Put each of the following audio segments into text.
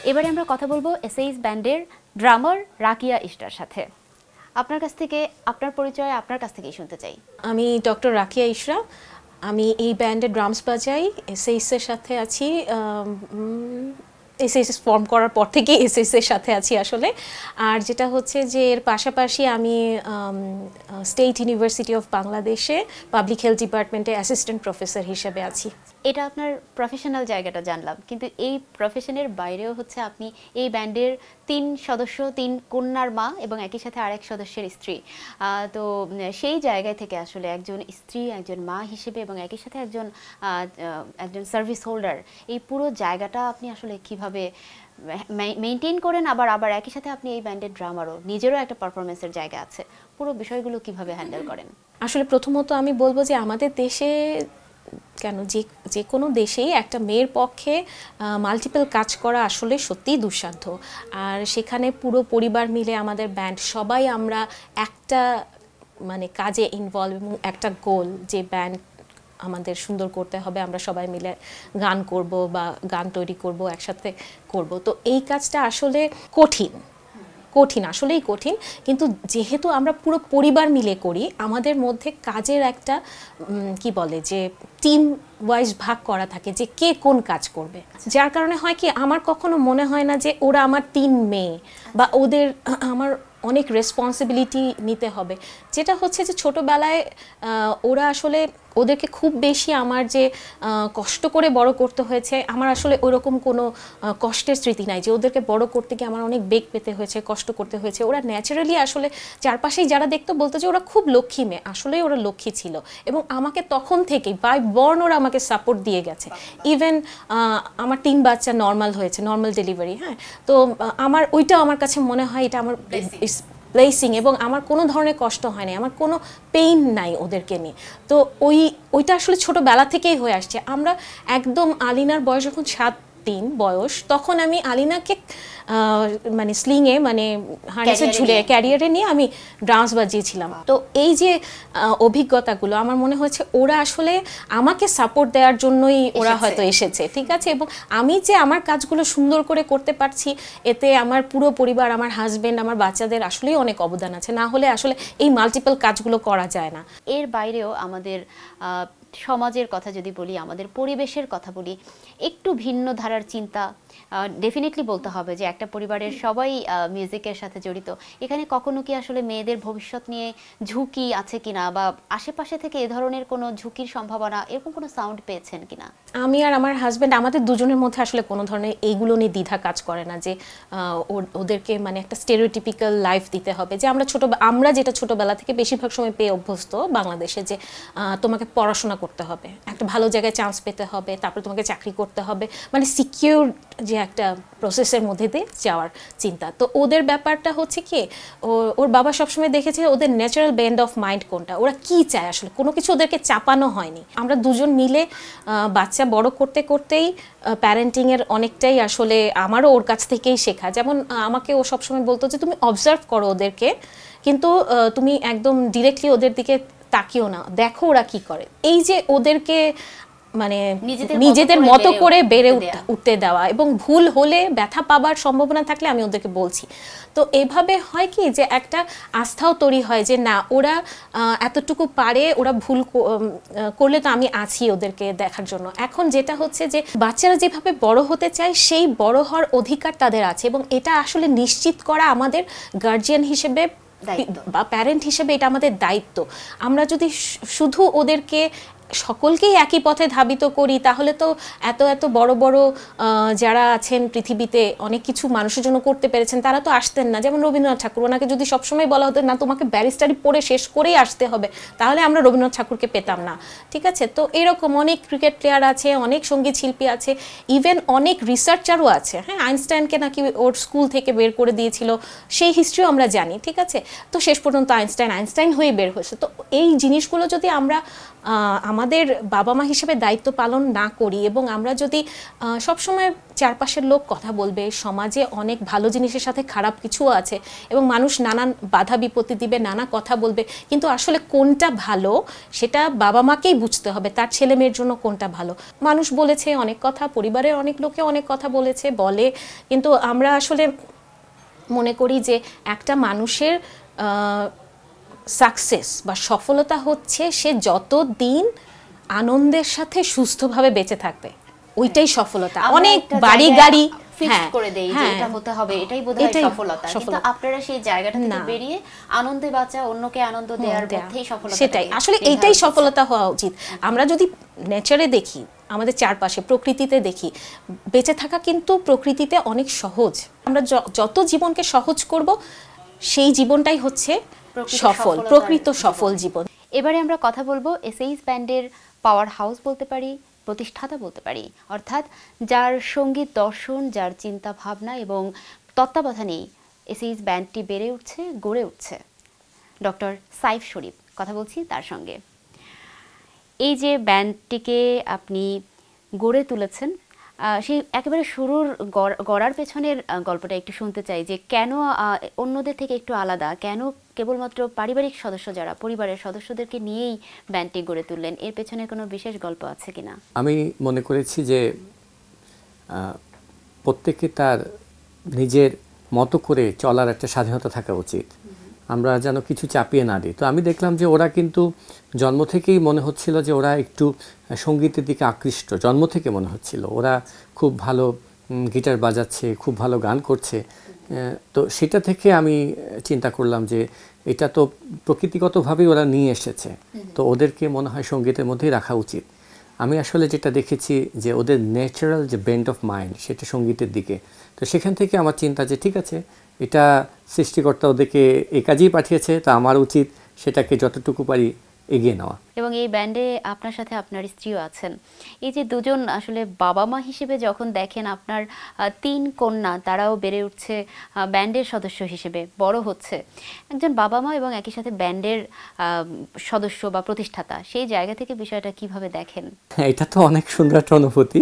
এবারে আমরা কথা বলবো এসএইচ ব্যান্ডের ড্রামার রাকিয়া ইশরার সাথে। আপনার কাছ থেকে আপনার পরিচয় আপনার কাছ থেকেই শুনতে চাই। আমি ডক্টর রাকিয়া ইশরা। আমি এই ব্যান্ডে ড্রামস বাজাই, এসএইচ এর সাথে আছি। এসএইচ ফর্ম করার পর থেকে এসএইচ এর সাথে আছি আসলে। আর যেটা হচ্ছে যে এর পাশাপাশি আমি স্টেট ইউনিভার্সিটি অফ বাংলাদেশে পাবলিক হেলথ ডিপার্টমেন্টে অ্যাসিস্ট্যান্ট প্রফেসর হিসেবে আছি। এটা আপনার প্রফেশনাল জায়গাটা জানলাম, কিন্তু এই প্রফেশনের বাইরেও হচ্ছে আপনি এই ব্যান্ডের 3 সদস্য, 3 কন্যার মা এবং একই সাথে আরেক সদস্যের স্ত্রী। তো সেই জায়গায় থেকে আসলে একজন স্ত্রী, একজন মা হিসেবে এবং একই সাথে একজন সার্ভিস হোল্ডার, এই পুরো জায়গাটা আপনি আসলে কিভাবে মেইনটেইন করেন, আবার একই সাথে আপনি এই ব্যান্ডের ড্রামারও, নিজেরও একটা পারফরমেন্সের জায়গা আছে, পুরো বিষয়গুলো কিভাবে হ্যান্ডেল করেন? আসলে প্রথমত আমি বলবো যে আমাদের দেশে কেন যে কোনো দেশেই একটা মেয়ের পক্ষে মাল্টিপল কাজ করা আসলে সত্যিই দুঃসাধ্য। আর সেখানে পুরো পরিবার মিলে আমাদের ব্যান্ড সবাই আমরা একটা মানে কাজে ইনভলভ এবং একটা গোল যে ব্যান্ড আমাদের সুন্দর করতে হবে, আমরা সবাই মিলে গান করব বা গান তৈরি করব, একসাথে করব। তো এই কাজটা আসলে কঠিন, আসলেই কঠিন। কিন্তু যেহেতু আমরা পুরো পরিবার মিলে করি, আমাদের মধ্যে কাজের একটা কি বলে যে টিম ওয়াইজ ভাগ করা থাকে যে কে কোন কাজ করবে। যার কারণে হয় কি, আমার কখনো মনে হয় না যে ওরা আমার 3 মেয়ে বা আমার অনেক রেসপন্সিবিলিটি নিতে হবে। যেটা হচ্ছে যে ছোটোবেলায় ওরা আসলে ওদেরকে খুব বেশি আমার যে কষ্ট করে বড় করতে হয়েছে, আমার আসলে ওইরকম কোনো কষ্টের স্মৃতি নাই যে ওদেরকে বড় করতে গিয়ে আমার অনেক বেগ পেতে হয়েছে, কষ্ট করতে হয়েছে। ওরা ন্যাচারালি আসলে চারপাশেই যারা দেখতো বলতো যে ওরা খুব লক্ষ্মী মেয়ে, আসলেই ওরা লক্ষ্মী ছিল। এবং আমাকে তখন থেকেই বাই বর্ন ওরা আমাকে সাপোর্ট দিয়ে গেছে। ইভেন আমার 3 বাচ্চা নর্মাল হয়েছে, নর্মাল ডেলিভারি। হ্যাঁ, তো ওইটা আমার কাছে মনে হয় এটা আমার ব্লেসিং, এবং আমার কোনো ধরনের কষ্ট হয় নাই, আমার কোনো পেইন নাই ওদেরকে নিয়ে। তো ওইটা আসলে ছোটোবেলা থেকেই হয়ে আসছে। আমরা একদম আলিনার বয়স যখন 7 বয়স, তখন আমি আলিনাকে মানে স্লিংয়ে মানে হার্নেসে ঝুলে ক্যারিয়ারে নিয়ে আমি ড্রামস বাজিয়েছিলাম। তো এই যে অভিজ্ঞতাগুলো আমার মনে হচ্ছে ওরা আসলে আমাকে সাপোর্ট দেওয়ার জন্যই ওরা হয়তো এসেছে, ঠিক আছে। এবং আমি যে আমার কাজগুলো সুন্দর করে করতে পারছি, এতে আমার পুরো পরিবার, আমার হাজব্যান্ড, আমার বাচ্চাদের আসলেই অনেক অবদান আছে। না হলে আসলে এই মাল্টিপল কাজগুলো করা যায় না। এর বাইরেও আমাদের সমাজের কথা যদি বলি, আমাদের পরিবেশের কথা বলি, একটু ভিন্ন ধারার চিন্তা ডেফিনেটলি বলতে হবে যে একটা পরিবারের সবাই মিউজিকের সাথে জড়িত। এখানে কখনো কি আসলে মেয়েদের ভবিষ্যৎ নিয়ে ঝুঁকি আছে কিনা, বা আশেপাশে থেকে এ ধরনের কোনো ঝুঁকির সম্ভাবনা, এরকম কোনো সাউন্ড পেয়েছেন কিনা? আমি আর আমার হাজব্যান্ড, আমাদের দুজনের মধ্যে আসলে কোনো ধরনের এইগুলো নিয়ে দ্বিধা কাজ করে না যে ওদেরকে মানে একটা স্টেরিওটিপিক্যাল লাইফ দিতে হবে। যে আমরা যেটা ছোটোবেলা থেকে বেশিরভাগ সময় পেয়ে অভ্যস্ত বাংলাদেশে, যে তোমাকে পড়াশোনা করতে হবে, একটা ভালো জায়গায় চান্স পেতে হবে, তারপরে তোমাকে চাকরি করতে হবে, মানে সিকিউর যে একটা প্রসেসের মধ্যে দিয়ে যাওয়ার চিন্তা। তো ওদের ব্যাপারটা হচ্ছে কি, ওর বাবা সবসময় দেখেছে ওদের ন্যাচারাল বেন্ড অফ মাইন্ড কোনটা, ওরা কি চায় আসলে, কোনো কিছু ওদেরকে চাপানো হয়নি। আমরা দুজন মিলে বাচ্চা বড় করতে করতেই প্যারেন্টিংয়ের অনেকটাই আসলে আমারও ওর কাছ থেকেই শেখা। যেমন আমাকে ও সবসময় বলতো যে তুমি অবজার্ভ করো ওদেরকে, কিন্তু তুমি একদম ডিরেক্টলি ওদের দিকে তাকিও না, দেখো ওরা কি করে। এই যে ওদেরকে মানে নিজেদের মতো করে বেড়ে উঠতে দেওয়া, এবং ভুল হলে ব্যথা পাবার সম্ভাবনা থাকলে আমি ওদেরকে বলছি। তো এভাবে হয় কি যে একটা আস্থাও তৈরি হয় যে না, ওরা এতটুকু পারে, ওরা ভুল করলে তো আমি আছি ওদেরকে দেখার জন্য। এখন যেটা হচ্ছে যে বাচ্চারা যেভাবে বড় হতে চায়, সেই বড় হওয়ার অধিকার তাদের আছে, এবং এটা আসলে নিশ্চিত করা আমাদের গার্জিয়ান হিসেবে বা প্যারেন্ট হিসেবে এটা আমাদের দায়িত্ব। আমরা যদি শুধু ওদেরকে সকলকেই একই পথে ধাবিত করি, তাহলে তো এত এত বড় বড় যারা আছেন পৃথিবীতে, অনেক কিছু মানুষের জন্য করতে পেরেছেন, তারা তো আসতেন না। যেমন রবীন্দ্রনাথ ঠাকুর, ওনাকে যদি সবসময় বলা হতো না তোমাকে ব্যারিস্টারি পড়ে শেষ করেই আসতে হবে, তাহলে আমরা রবীন্দ্রনাথ ঠাকুরকে পেতাম না, ঠিক আছে। তো এরকম অনেক ক্রিকেট প্লেয়ার আছে, অনেক সঙ্গীত শিল্পী আছে, ইভেন অনেক রিসার্চারও আছে। হ্যাঁ, আইনস্টাইনকে নাকি ওর স্কুল থেকে বের করে দিয়েছিল, সেই হিস্ট্রিও আমরা জানি, ঠিক আছে। তো শেষ পর্যন্ত আইনস্টাইন হয়ে বের হয়েছে। তো এই জিনিসগুলো যদি আমরা আমাদের বাবা মা হিসেবে দায়িত্ব পালন না করি এবং আমরা যদি সবসময় চারপাশের লোক কথা বলবে, সমাজে অনেক ভালো জিনিসের সাথে খারাপ কিছুও আছে এবং মানুষ নানান বাধা বিপত্তি দিবে, নানা কথা বলবে, কিন্তু আসলে কোনটা ভালো সেটা বাবা মাকেই বুঝতে হবে, তার ছেলে মেয়ের জন্য কোনটা ভালো। মানুষ বলেছে অনেক কথা, পরিবারের অনেক লোকে অনেক কথা বলেছে, বলে, কিন্তু আমরা আসলে মনে করি যে একটা মানুষের সাকসেস বা সফলতা হচ্ছে সে যত দিন আনন্দের সাথে সুস্থভাবে বেঁচে থাকবে, ওইটাই সফলতা। অনেক বাড়ি গাড়ি ফিক্স করে দেই যে এটা হতে হবে, এটাই বোধহয় সফলতা, কিন্তু আপনারা সেই জায়গাটা থেকে বেরিয়ে আনন্দে বাঁচা, অন্যকে আনন্দ দেওয়ার মধ্যেই সফলতা। সেটাই আসলে এইটাই সফলতা হওয়া উচিত। আমরা যদি নেচারে দেখি, আমাদের চারপাশে প্রকৃতিতে দেখি, বেঁচে থাকা কিন্তু প্রকৃতিতে অনেক সহজ। আমরা যত জীবনকে সহজ করব সেই জীবনটাই হচ্ছে সফল, প্রকৃত সফল জীবন। এবারে আমরা কথা বলবো এসএইচ ব্যান্ডের পাওয়ার হাউস বলতে পারি, প্রতিষ্ঠাতা বলতে পারি, অর্থাৎ যার সঙ্গীত দর্শন, যার চিন্তা ভাবনা এবং তত্ত্বাবধানেই এসএইচ ব্যান্ডটি বেড়ে উঠছে, গড়ে উঠছে, ডক্টর সাইফ শরীফ। কথা বলছি তার সঙ্গে। এই যে ব্যান্ডটিকে আপনি গড়ে তুলেছেন, সেই একেবারে শুরুর গড়ার পেছনের গল্পটা একটু শুনতে চাই, যে কেন অন্যদের থেকে একটু আলাদা, কেন কেবলমাত্র পারিবারিক সদস্য যারা, পরিবারের সদস্যদেরকে নিয়েই ব্যান্ডটি গড়ে তুললেন, এর পেছনে কোনো বিশেষ গল্প আছে কিনা? আমি মনে করেছি যে প্রত্যেকে তার নিজের মতো করে চলার একটা স্বাধীনতা থাকা উচিত, আমরা যেন কিছু চাপিয়ে না দিই। তো আমি দেখলাম যে ওরা কিন্তু জন্ম থেকেই মনে হচ্ছিল যে ওরা একটু সঙ্গীতের দিকে আকৃষ্ট, জন্ম থেকে মনে হচ্ছিল ওরা খুব ভালো গিটার বাজাচ্ছে, খুব ভালো গান করছে। তো সেটা থেকে আমি চিন্তা করলাম যে এটা তো প্রকৃতিগতভাবেই ওরা নিয়ে এসেছে, তো ওদেরকে মনে হয় সঙ্গীতের মধ্যেই রাখা উচিত। আমি আসলে যেটা দেখেছি যে ওদের ন্যাচারাল যে বেন্ড অফ মাইন্ড সেটা সঙ্গীতের দিকে, তো সেখান থেকে আমার চিন্তা যে ঠিক আছে, এটা সৃষ্টিকর্তা ওদেরকে এই কাজেই পাঠিয়েছে, তো আমার উচিত সেটাকে যতটুকু পারি এগিয়ে নেওয়া। এবং এই ব্যান্ডে আপনার সাথে আপনার স্ত্রীও আছেন। এই যে দুজন আসলে বাবা মা হিসেবে যখন দেখেন আপনার 3 কন্যা, তারাও বেড়ে উঠছে ব্যান্ডের সদস্য হিসেবে, বড় হচ্ছে, একজন বাবা মা এবং একই সাথে ব্যান্ডের সদস্য বা প্রতিষ্ঠাতা, সেই জায়গা থেকে বিষয়টা কিভাবে দেখেন? এটা তো অনেক সুন্দর একটা অনুভূতি।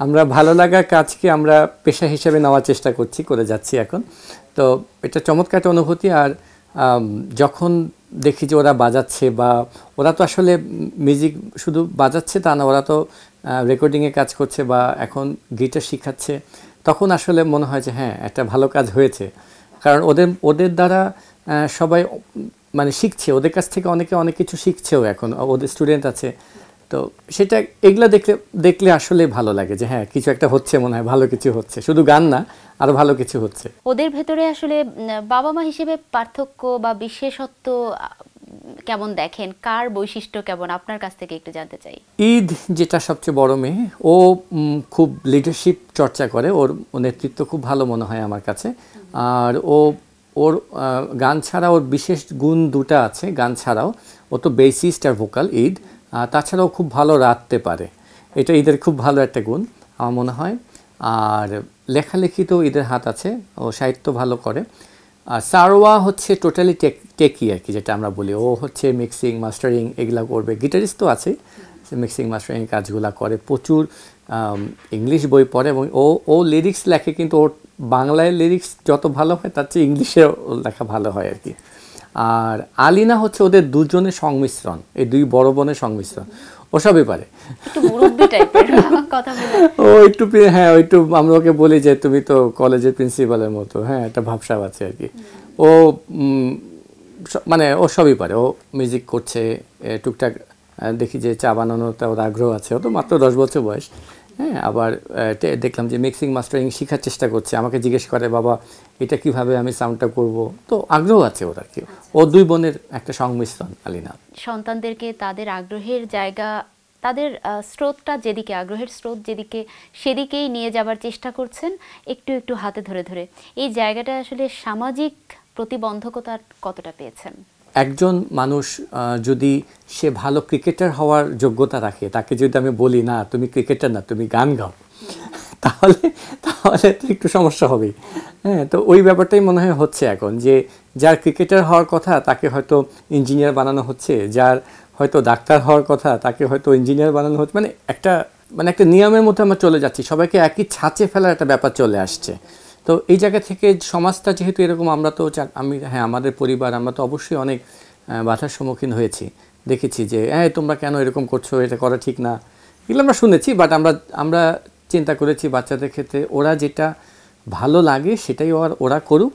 আমরা ভালো লাগার কাজকে আমরা পেশা হিসেবে নেওয়ার চেষ্টা করে যাচ্ছি এখন। তো এটা চমৎকার একটা অনুভূতি। আর যখন দেখি যে ওরা বাজাচ্ছে, বা ওরা তো আসলে মিউজিক শুধু বাজাচ্ছে তা না, ওরা তো রেকর্ডিংয়ে কাজ করছে বা এখন গিটার শিখাচ্ছে, তখন আসলে মনে হয় যে হ্যাঁ, একটা ভালো কাজ হয়েছে। কারণ ওদের দ্বারা সবাই মানে শিখছে, ওদের কাছ থেকে অনেকে অনেক কিছু শিখছেও, এখন ওদের স্টুডেন্ট আছে। তো সেটা এগুলা দেখলে আসলে ভালো লাগে যে হ্যাঁ, কিছু একটা হচ্ছে, মনে হয় ভালো কিছু হচ্ছে, শুধু গান না, আরো ভালো কিছু হচ্ছে। ওদের ভেতরে আসলে বাবা মা হিসেবে পার্থক্য বা বিশেষত্ব কেমন দেখেন, কার বৈশিষ্ট্য কেমন, আপনার কাছ থেকে একটু জানতে চাই। ঈদ যেটা সবচেয়ে বড় মেয়ে, ও খুব লিডারশিপ চর্চা করে, ওর নেতৃত্ব খুব ভালো মনে হয় আমার কাছে। আর ওর গান ছাড়া ওর বিশেষ গুণ দুটা আছে, গান ছাড়াও ও তো বেসিস্ট আর ভোকাল ঈদ, তাছাড়াও খুব ভালো রাঁধতে পারে, এটা ঈদের খুব ভালো একটা গুণ আমার মনে হয়। আর লেখালেখিতেও ঈদের হাত আছে, ও সাহিত্য ভালো করে। আর সারোয়া হচ্ছে টোটালি টেকি আর কি, যেটা আমরা বলি, ও হচ্ছে মিক্সিং মাস্টারিং এগুলা করবে, গিটারিস্ট তো আছে, মিক্সিং মাস্টারিং কাজগুলা করে, প্রচুর ইংলিশ বই পড়ে এবং ও লিরিক্স লেখে, কিন্তু ওর বাংলায় লিরিক্স যত ভালো হয় তার চেয়ে ইংলিশে লেখা ভালো হয় আর কি। আর আলিনা হচ্ছে ওদের দুজনের সংমিশ্রণ, এই দুই বড় বোনের সংমিশ্রণ, ও সবই পারে। একটু মুরব্বি টাইপের কথা বলে, ও একটু হ্যাঁ, একটু আমরা ওকে বলি যে তুমি তো কলেজের প্রিন্সিপালের মতো, হ্যাঁ, একটা ভাবসাব আছে আর কি। ও মানে ও সবই পারে, ও মিউজিক করছে টুকটাক, দেখি যে চা বানানোতে ওর আগ্রহ আছে, ও তো মাত্র 10 বছর বয়স। হ্যাঁ, আবার দেখলাম যে মিক্সিং মাস্টারিং শেখার চেষ্টা করছে, আমাকে জিজ্ঞেস করে বাবা এটা কিভাবে আমি সাউন্ডটা করব, তো আগ্রহ আছে ওর আর কি। ও দুই বোনের একটা সংমিশ্রণ আলিনা। সন্তানদেরকে তাদের আগ্রহের জায়গা, তাদের স্রোতটা যেদিকে, আগ্রহের স্রোত যেদিকে, সেদিকেই নিয়ে যাবার চেষ্টা করছেন একটু একটু হাতে ধরে ধরে। এই জায়গাটা আসলে সামাজিক প্রতিবন্ধকতা কতটা পেয়েছেন? একজন মানুষ যদি সে ভালো ক্রিকেটার হওয়ার যোগ্যতা রাখে, তাকে যদি আমি বলি না তুমি ক্রিকেটার না, তুমি গান গাও, তাহলে তো একটু সমস্যা হবেই। হ্যাঁ, তো ওই ব্যাপারটাই মনে হয় হচ্ছে এখন, যে যার ক্রিকেটার হওয়ার কথা তাকে হয়তো ইঞ্জিনিয়ার বানানো হচ্ছে, যার হয়তো ডাক্তার হওয়ার কথা, তাকে হয়তো ইঞ্জিনিয়ার বানানো হচ্ছে, মানে একটা নিয়মের মধ্যে আমরা চলে যাচ্ছি, সবাইকে একই ছাঁচে ফেলার একটা ব্যাপার চলে আসছে। তো এই জায়গা থেকে সমাজটা যেহেতু এরকম, আমরা তো আমাদের পরিবার, আমরা তো অবশ্যই অনেক বাধার সম্মুখীন হয়েছি, দেখেছি যে তোমরা কেন এরকম করছো, এটা করা ঠিক না, এগুলো আমরা শুনেছি। বাট আমরা চিন্তা করেছি বাচ্চাদের ক্ষেত্রে ওরা যেটা ভালো লাগে সেটাই ওরা করুক।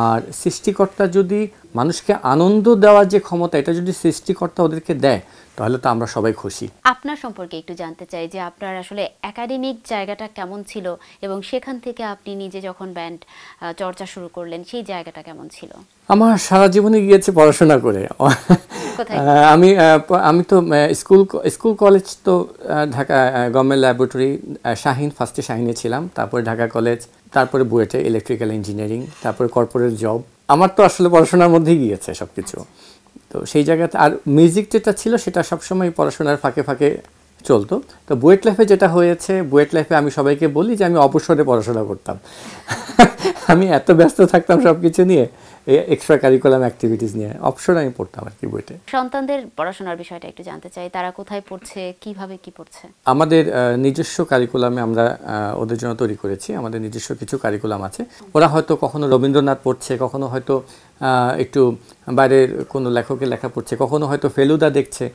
আর সৃষ্টিকর্তা যদি মানুষকে আনন্দ দেওয়ার যে ক্ষমতা, এটা যদি সৃষ্টিকর্তা ওদেরকে দেয়, তাহলে তো আমরা সবাই খুশি। আপনার সম্পর্কে একটু জানতে চাই যে আপনার আসলে একাডেমিক জায়গাটা কেমন ছিল, এবং সেখান থেকে আপনি নিজে যখন ব্যান্ড চর্চা শুরু করলেন সেই জায়গাটা কেমন ছিল? আমার সারা জীবনে গিয়েছে পড়াশোনা করে। আমি তো স্কুল কলেজ তো ঢাকা গভর্নমেন্ট ল্যাবরেটরি, ফার্স্টে শাহিনে ছিলাম, তারপরে ঢাকা কলেজ, তারপরে বুয়েটে ইলেকট্রিক্যাল ইঞ্জিনিয়ারিং, তারপরে কর্পোরেট জব। আমার তো আসলে পড়াশোনার মধ্যেই গিয়েছে সব কিছু। তো সেই জায়গাতে আর মিউজিক যেটা ছিল সেটা সবসময় পড়াশোনার ফাঁকে ফাঁকে চলতো। তো বুয়েট লাইফে যেটা হয়েছে, বুয়েট লাইফে আমি সবাইকে বলি যে আমি অবসরে পড়াশোনা করতাম। আমি এত ব্যস্ত থাকতাম সব কিছু নিয়ে, এক্সট্রা কারিকুলাম অ্যাক্টিভিটিস নিয়ে, অবসরে আমি পড়তাম আর কি বুয়েটে। সন্তানদের পড়াশোনার বিষয়টা একটু জানতে চাই, তারা কোথায় পড়ছে, কিভাবে কি পড়ছে? আমাদের নিজস্ব কারিকুলামে আমরা ওদের জন্য তৈরি করেছি। আমাদের নিজস্ব কিছু কারিকুলাম আছে। ওরা হয়তো কখনো রবীন্দ্রনাথ পড়ছে, কখনো হয়তো একটু বাইরের কোনো লেখকের লেখা পড়ছে, কখনো হয়তো ফেলুদা দেখছে,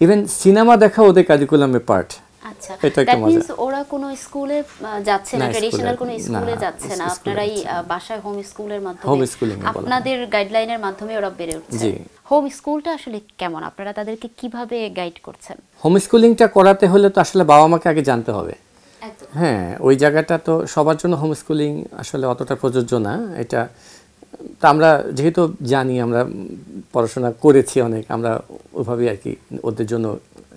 ইভেন সিনেমা দেখা ওদের কারিকুলামে পার্ট। আচ্ছা, দ্যাট মিন্স ওরা কোনো স্কুলে যাচ্ছে না, ট্র্যাডিশনাল কোনো স্কুলে যাচ্ছে না, আপনারাই বাসায় হোম স্কুলের মাধ্যমে, আপনাদের গাইডলাইনের মাধ্যমে ওরা বেড়ে উঠছে। হোম স্কুলটা আসলে কেমন, আপনারা তাদেরকে কিভাবে গাইড করছেন? হোম স্কুলিংটা করাতে হলে তো আসলে বাবা মাকে আগে জানতে হবে। হ্যাঁ, ওই জায়গাটা তো সবার জন্য হোম স্কুলিং আসলে অতটা প্রযোজ্য না। এটা তা আমরা যেহেতু জানি, আমরা পড়াশোনা করেছি অনেক, আমরা ওইভাবেই আর কি ওদের জন্য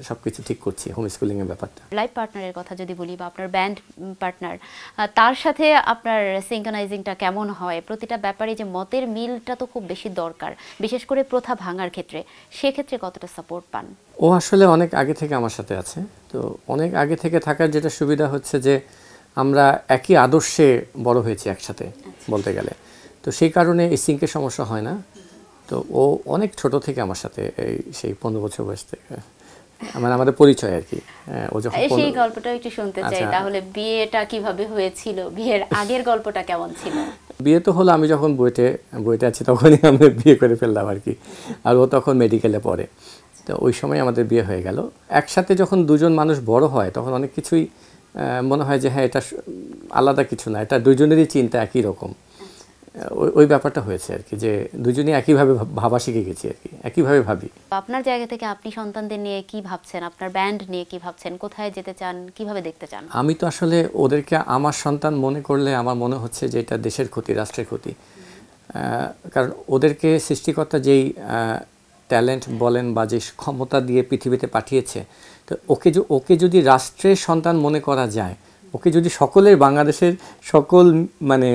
সবকিছু ঠিক করছি হোম স্কুলিং এর ব্যাপারটা। লাইফ পার্টনারের কথা যদি বলি, বা আপনার ব্যান্ড পার্টনার, তার সাথে আপনার সিঙ্কনাইজিংটা কেমন হয়? প্রতিটা ব্যাপারে যে মতের মিলটা তো খুব বেশি দরকার, বিশেষ করে প্রথা ভাঙার ক্ষেত্রে, সেক্ষেত্রে কতটা সাপোর্ট পান? ও আসলে অনেক আগে থেকে আমার সাথে আছে। তো অনেক আগে থেকে থাকার যেটা সুবিধা হচ্ছে যে আমরা একই আদর্শে বড় হয়েছি একসাথে বলতে গেলে। তো সেই কারণে এই সিঙ্কের সমস্যা হয় না। তো ও অনেক ছোট থেকে আমার সাথে, সেই 15 বছর বয়স থেকে মানে আমাদের পরিচয় আর কি। ও যখন সেই গল্পটা একটু শুনতে চাই। তাহলে বিয়েটা কিভাবে হয়েছিল, বিয়ের আগের গল্পটা কেমন ছিল? বিয়ে তো হলো আমি যখন বুয়েটে আছি তখনই আমরা বিয়ে করে ফেললাম আর কি। আর ও তখন মেডিকেলে পড়ে। তো ওই সময় আমাদের বিয়ে হয়ে গেল। একসাথে যখন দুজন মানুষ বড় হয় তখন অনেক কিছুই মনে হয় যে হ্যাঁ, এটা আলাদা কিছু না, এটা দুজনেরই চিন্তা একই রকম। ওই ব্যাপারটা হয়েছে আর কি, যে দুজনেই একইভাবে ভাবা শিখে গেছি আর কি, একইভাবে ভাবি। আপনার জায়গা থেকে আপনি সন্তানদের নিয়ে কি ভাবছেন, আপনার ব্যান্ড নিয়ে কি ভাবছেন, কোথায় যেতে চান, কিভাবে দেখতে চান? আমি তো আসলে ওদেরকে আমার সন্তান মনে করলে আমার মনে হচ্ছে যে এটা দেশের ক্ষতি, রাষ্ট্রের ক্ষতি। কারণ ওদেরকে সৃষ্টিকর্তা যেই ট্যালেন্ট বলেন বা যে ক্ষমতা দিয়ে পৃথিবীতে পাঠিয়েছে, তো ওকে যদি রাষ্ট্রের সন্তান মনে করা যায়, ওকে যদি সকলের, বাংলাদেশের সকল মানে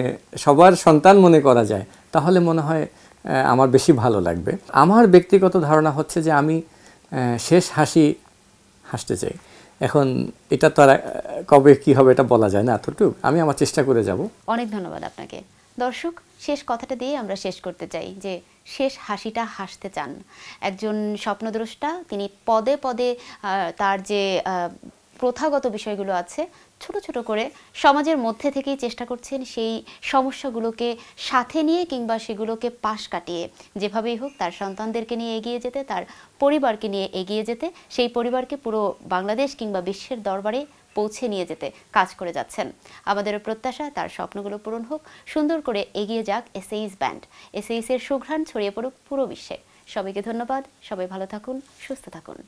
সবার সন্তান মনে করা যায়, তাহলে মনে হয় আমার বেশি ভালো লাগবে। আমার ব্যক্তিগত ধারণা হচ্ছে যে আমি শেষ হাসতে চাই। এখন এটা তো আর কবে কি হবে এটা বলা যায় না, এতটুকু আমি আমার চেষ্টা করে যাব। অনেক ধন্যবাদ আপনাকে। দর্শক, শেষ কথাটা দিয়ে আমরা শেষ করতে চাই যে শেষ হাসিটা হাসতে চান। একজন স্বপ্নদ্রষ্টা, তিনি পদে পদে তার যে প্রথাগত বিষয়গুলো আছে ছোট ছোট করে সমাজের মধ্যে থেকেই চেষ্টা করছেন সেই সমস্যাগুলোকে সাথে নিয়ে কিংবা সেগুলোকে পাশ কাটিয়ে যেভাবেই হোক তার সন্তানদেরকে নিয়ে এগিয়ে যেতে, তার পরিবারকে নিয়ে এগিয়ে যেতে, সেই পরিবারকে পুরো বাংলাদেশ কিংবা বিশ্বের দরবারে পৌঁছে নিয়ে যেতে কাজ করে যাচ্ছেন। আমাদেরও প্রত্যাশা তার স্বপ্নগুলো পূরণ হোক, সুন্দর করে এগিয়ে যাক এসএইচ ব্যান্ড। এসএইচ এর সুঘ্রাণ ছড়িয়ে পড়ুক পুরো বিশ্বে। সবাইকে ধন্যবাদ, সবাই ভালো থাকুন, সুস্থ থাকুন।